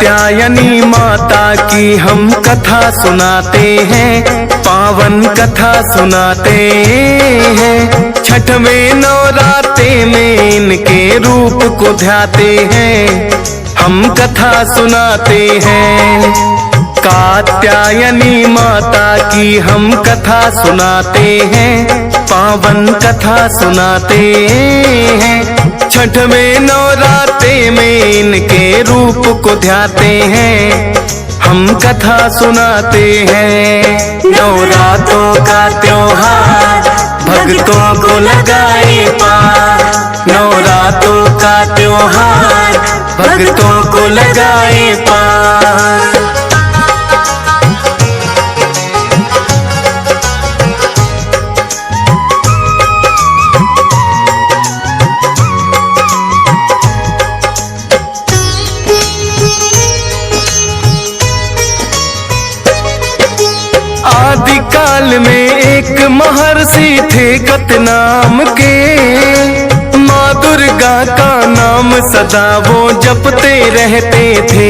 कात्यायनी माता की हम कथा सुनाते हैं, पावन कथा सुनाते हैं। छठवें नवरात्रे में इनके रूप को ध्याते हैं, हम कथा सुनाते हैं। कात्यायनी माता की हम कथा सुनाते हैं, पावन कथा सुनाते हैं। छठवें नवरात्रे में इनके रूप को ध्याते हैं, हम कथा सुनाते हैं। नवरात्रों का त्योहार भक्तों को लगाए पार, नवरात्रों का त्योहार भक्तों को लगाए पार। आदिकाल में एक महर्षि थे कत नाम के, माँ दुर्गा का नाम सदा वो जपते रहते थे।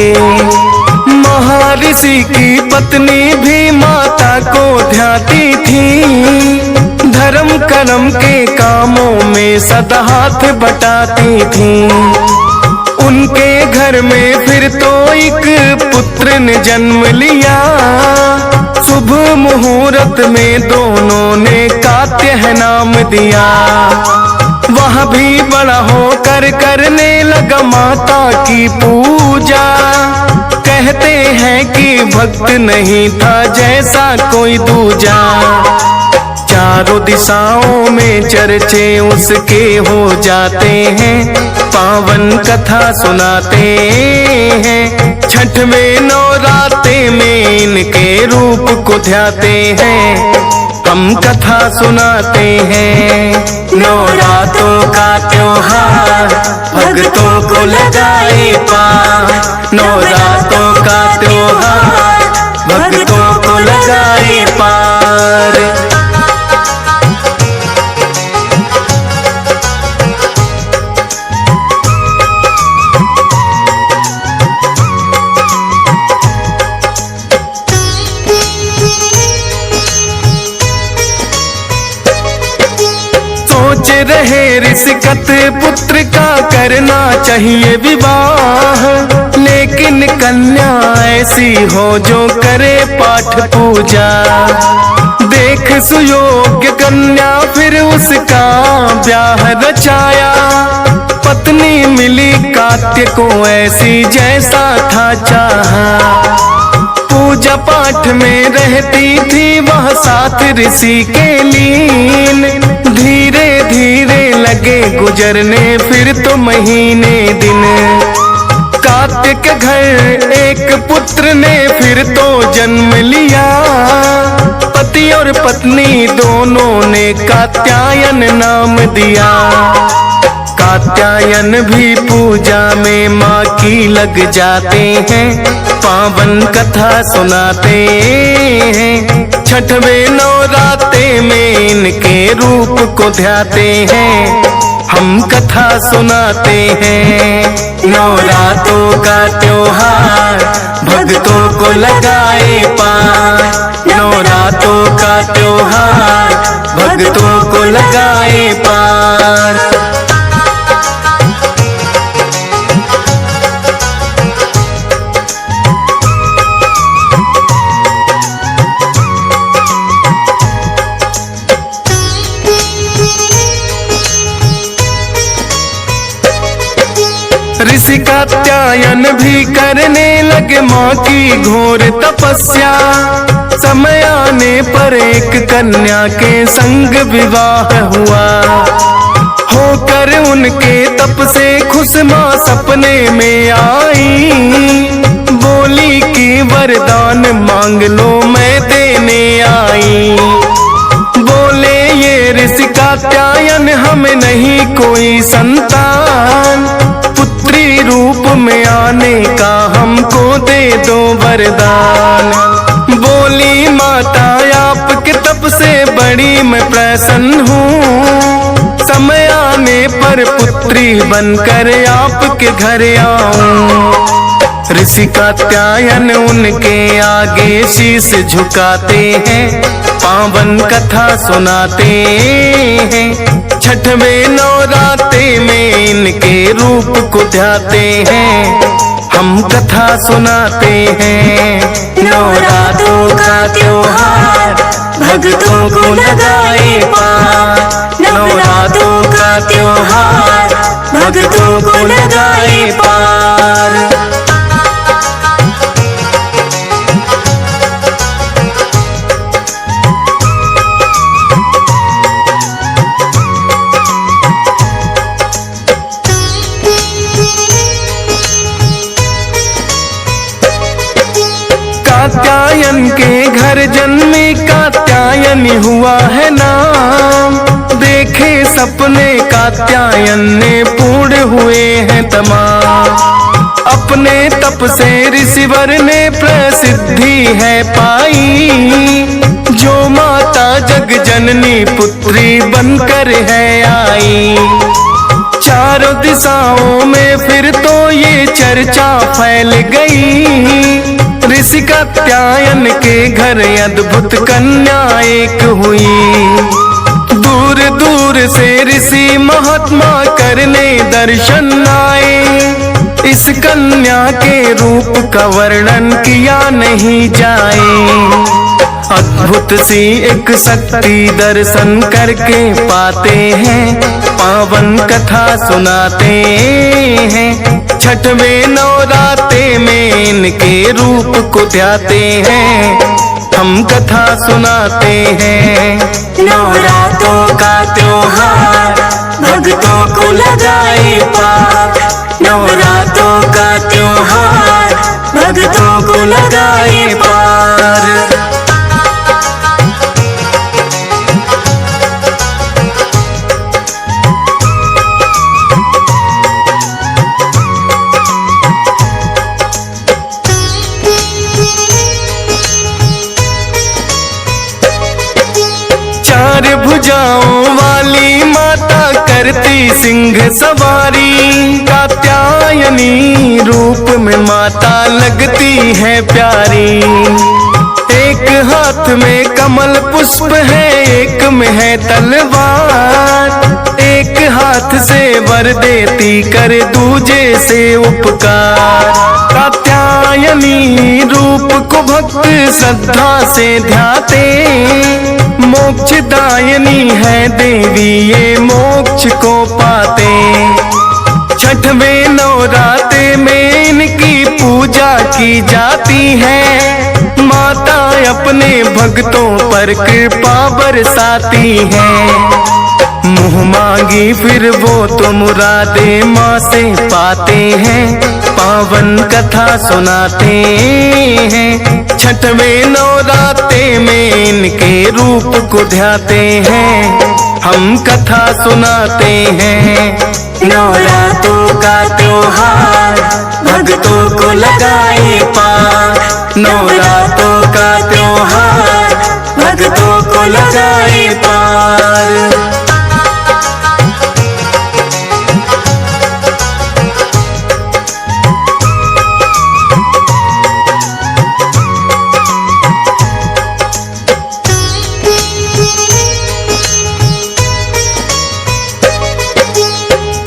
महर्षि की पत्नी भी माता को ध्याती थी, धर्म कर्म के कामों में सदा हाथ बटाती थी। उनके घर में फिर तो एक पुत्र ने जन्म लिया, शुभ मुहूर्त में दोनों ने कात्यायन नाम दिया। वह भी बड़ा होकर करने लगा माता की पूजा, कहते हैं कि भक्त नहीं था जैसा कोई दूजा। चारों दिशाओं में चर्चे उसके हो जाते हैं, पावन कथा सुनाते हैं। छठवें नवरात्रे में इनके रूप को ध्याते हैं, हम कथा सुनाते हैं। नवरात्रों का त्योहार भक्तों को लगाए पार, नवरात्रों का त्योहार भक्तों को लगाए पार। सोच रहे ऋषिकत पुत्र का करना चाहिए विवाह, लेकिन कन्या ऐसी हो जो करे पाठ पूजा। देख सुयोग्य कन्या फिर उसका ब्याह रचाया, पत्नी मिली कात्य को ऐसी जैसा था चाहा। पूजा पाठ में रहती थी वह साथ ऋषि के लीन, धीरे धीरे लगे गुजरने फिर तो महीने दिन। कात्य के घर एक पुत्र ने फिर तो जन्म लिया, पति और पत्नी दोनों ने कात्यायन नाम दिया। कात्यायन भी पूजा में माँ की लग जाते हैं, पावन कथा सुनाते हैं। छठवें नवरात्रे में इनके रूप को ध्याते हैं, हम कथा सुनाते हैं। नवरात्रों का त्योहार भक्तों को लगाए पार, नवरात्रों का त्योहार भक्तों को लगाए पार। ऋषि कात्यायन भी करने लगे माँ की घोर तपस्या। समय आने पर एक कन्या के संग विवाह हुआ, होकर उनके तप से खुश माँ सपने में आई। बोली कि वरदान मांग लो मैं देने आई। बोले ये ऋषि कात्यायन हमें नहीं कोई संतान, पुत्री रूप में आने का हमको दे दो वरदान। बोली माता आपके तप से बड़ी मैं प्रसन्न हूँ, समय आने पर पुत्री बनकर आपके घर आऊं। ऋषि कात्यायन उनके आगे शीश झुकाते हैं, पावन कथा सुनाते हैं। छठवें नवरात्रे में इनके रूप को ध्याते हैं, हम कथा सुनाते हैं। नवरात्रों का त्योहार भक्तों को लगाए पार, नवरात्रों का त्योहार भक्तों को लगाए पार। कात्यायन के घर जन्मे कात्यायन हुआ है नाम, देखे सपने कात्यायन ने पूर्ण हुए हैं तमाम। अपने तप से ऋषिवर ने प्रसिद्धि है पाई, जो माता जग जननी पुत्री बनकर है आई। चारों दिशाओं में फिर तो ये चर्चा फैल गई, ऋषि कात्यायन के घर अद्भुत कन्या एक हुई। दूर दूर से ऋषि महात्मा करने दर्शन आए, इस कन्या के रूप का वर्णन किया नहीं जाए। अद्भुत सी एक शक्ति दर्शन करके पाते हैं, पावन कथा सुनाते हैं। छठवें नवरात्रे में इनके रूप को ध्याते हैं, हम कथा सुनाते हैं। नवरात्रों का त्योहार भक्तों को लगाए पार, नवरात्रों का त्योहार भक्तों को लगाए पार। चार भुजाओं वाली माता करती सिंह सवारी, कात्यायनी रूप में माता लगती है प्यारी। एक हाथ में कमल पुष्प है, एक में है तलवार, एक हाथ से वर देती कर दूजे से उपकार। कात्यायनी रूप को भक्त श्रद्धा से ध्याते, मोक्षदायिनी है देवी ये मोक्ष को पाते। छठवें नवरात्रे में इनकी पूजा की जाती है, माता अपने भक्तों पर कृपा बरसाती है। मुँह मांगी फिर वो तो मुरादे माँ से पाते हैं, पावन कथा सुनाते हैं। छठवें नवरात्रे में इनके रूप को ध्याते हैं, हम कथा सुनाते हैं। नवरात्रों का त्योहार भक्तों को लगाए पार, नवरात्रों का त्योहार भक्तों को लगाए पार।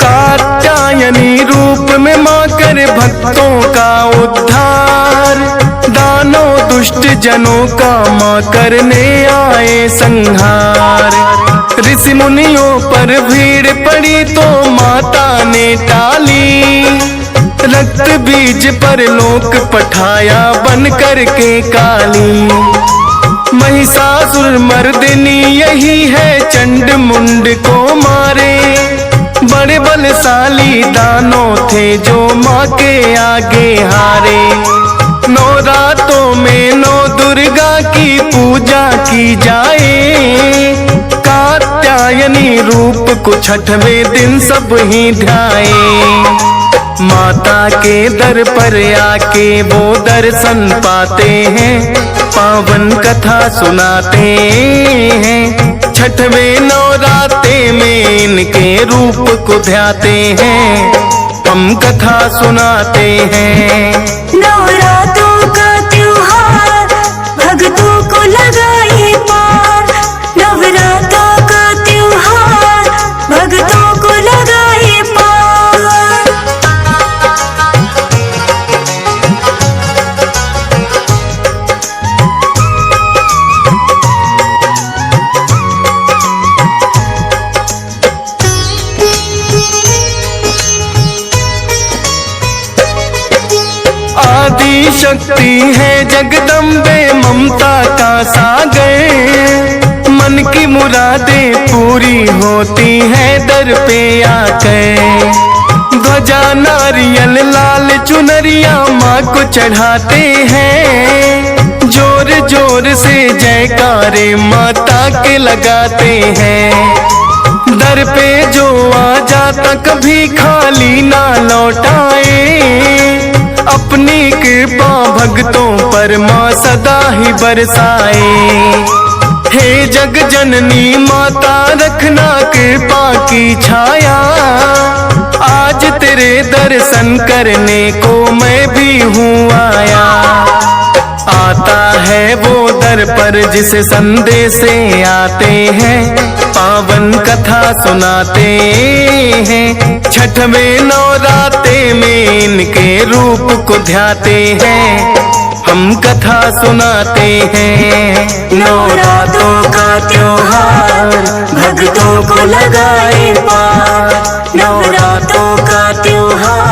कात्यायनी रूप में माँ कर भक्तों का उद्धार, दानों दुष्ट जनों का माँ करने आए संहार। ऋषि मुनियों पर भीड़ पड़ी तो माता ने टाली, रक्त बीज पर लोक पठाया बन कर के काली। महिषासुर मर्दिनी यही है चंड मुंड को मारे, बड़े बलशाली दानों थे जो माँ के आगे हारे। नवरात्रों में नौ दुर्गा की पूजा की जाए, कात्यायनी रूप को छठवें दिन सब ही ध्याए। माता के दर पर आके वो दर्शन पाते हैं, पावन कथा सुनाते हैं। छठवें नवरात्रे में इनके रूप को ध्याते हैं, हम कथा सुनाते हैं। नवरात्रों का त्योहार भक्तों को लगाए पार। नवरात्रों का त्योहार भक्तों को लगाए पार। आदि शक्ति है जगदम्बे ममता का सागर। मन की मुरादें पूरी होती है दर पे आकर। ध्वजा नारियल लाल चुनरिया माँ को चढ़ाते हैं। जोर जोर से जयकारे माता के लगाते हैं। दर पे जो आ जाता कभी खाली ना लौटाए। अपनी कृपा भक्तों पर माँ सदा ही बरसाए। हे जग जननी माता रखना कृपा की छाया। आज तेरे दर्शन करने को मैं भी हूँ आया। आता है वो दर पर जिस संदेशे आते हैं। पावन कथा सुनाते हैं। छठवें नवरात्रे में इनके रूप को ध्याते हैं। हम कथा सुनाते हैं। नवरात्रों का त्योहार भक्तों को लगाए पार। नवरात्रों का त्योहार